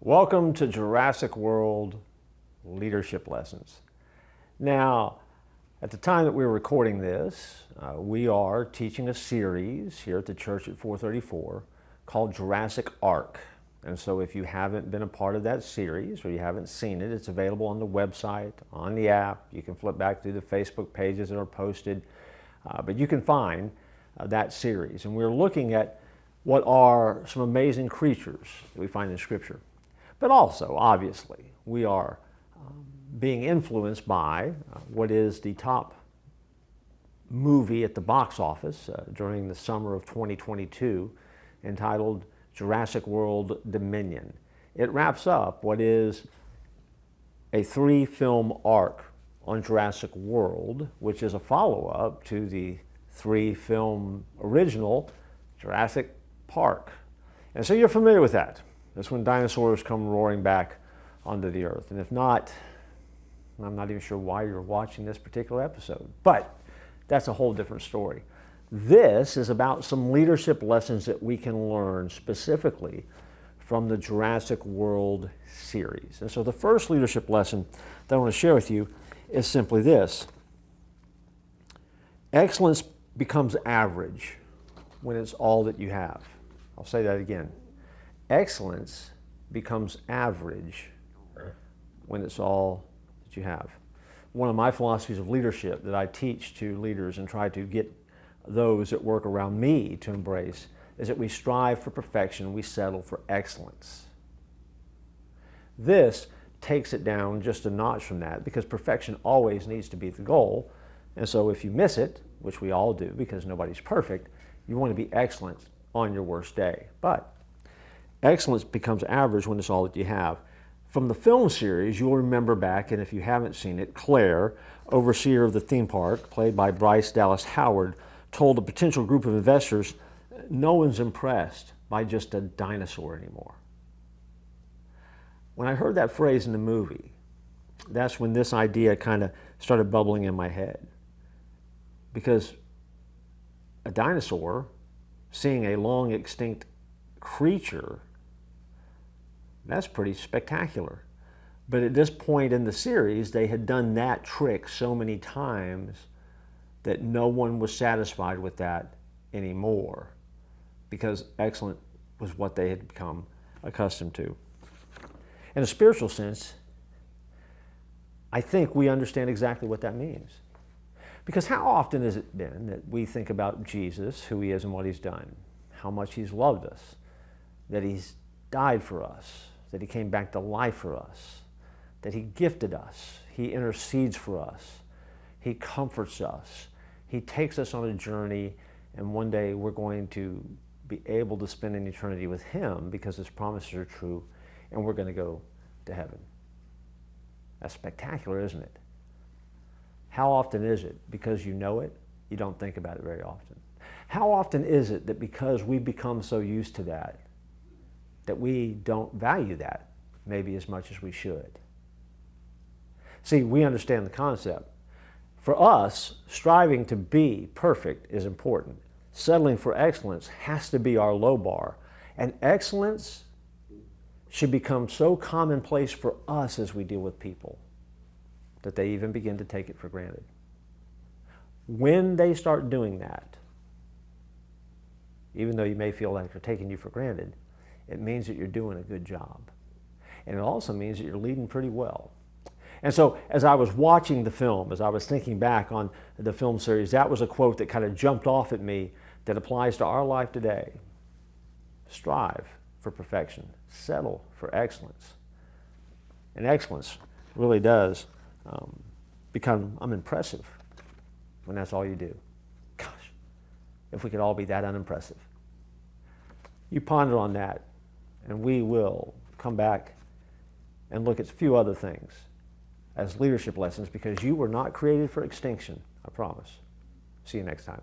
Welcome to Jurassic World Leadership Lessons. Now, at the time that we're recording this, we are teaching a series here at the church at 434 called Jurassic Ark. And so if you haven't been a part of that series or you haven't seen it, it's available on the website, on the app. You can flip back through the Facebook pages that are posted, but you can find that series. And we're looking at what are some amazing creatures that we find in Scripture. But also, obviously, we are being influenced by what is the top movie at the box office during the summer of 2022, entitled Jurassic World Dominion. It wraps up what is a 3-film arc on Jurassic World, which is a follow-up to the 3-film original Jurassic Park. And so you're familiar with that. That's when dinosaurs come roaring back onto the earth. And if not, I'm not even sure why you're watching this particular episode, but that's a whole different story. This is about some leadership lessons that we can learn specifically from the Jurassic World series. And so the first leadership lesson that I want to share with you is simply this. Excellence becomes average when it's all that you have. I'll say that again. Excellence becomes average when it's all that you have. One of my philosophies of leadership that I teach to leaders and try to get those that work around me to embrace is that we strive for perfection, we settle for excellence. This takes it down just a notch from that, because perfection always needs to be the goal. And so if you miss it, which we all do because nobody's perfect, you want to be excellent on your worst day. But excellence becomes average when it's all that you have. From the film series, you'll remember back, and if you haven't seen it, Claire, overseer of the theme park, played by Bryce Dallas Howard, told a potential group of investors, no one's impressed by just a dinosaur anymore. When I heard that phrase in the movie, that's when this idea kind of started bubbling in my head. Because a dinosaur, seeing a long extinct creature, that's pretty spectacular. But at this point in the series, they had done that trick so many times that no one was satisfied with that anymore, because excellent was what they had become accustomed to. In a spiritual sense, I think we understand exactly what that means. Because how often has it been that we think about Jesus, who he is and what he's done, how much he's loved us, that he's died for us, that he came back to life for us, that he gifted us, he intercedes for us, he comforts us, he takes us on a journey, and one day we're going to be able to spend an eternity with him because his promises are true, and we're going to go to heaven. That's spectacular, isn't it? How often is it, because you know it, you don't think about it very often? How often is it that because we become so used to that we don't value that maybe as much as we should? See, we understand the concept. For us, striving to be perfect is important. Settling for excellence has to be our low bar. And excellence should become so commonplace for us as we deal with people that they even begin to take it for granted. When they start doing that, even though you may feel like they're taking you for granted, it means that you're doing a good job. And it also means that you're leading pretty well. And so as I was watching the film, as I was thinking back on the film series, that was a quote that kind of jumped off at me that applies to our life today. Strive for perfection. Settle for excellence. And excellence really does become unimpressive when that's all you do. Gosh, if we could all be that unimpressive. You ponder on that, and we will come back and look at a few other things as leadership lessons, because you were not created for extinction, I promise. See you next time.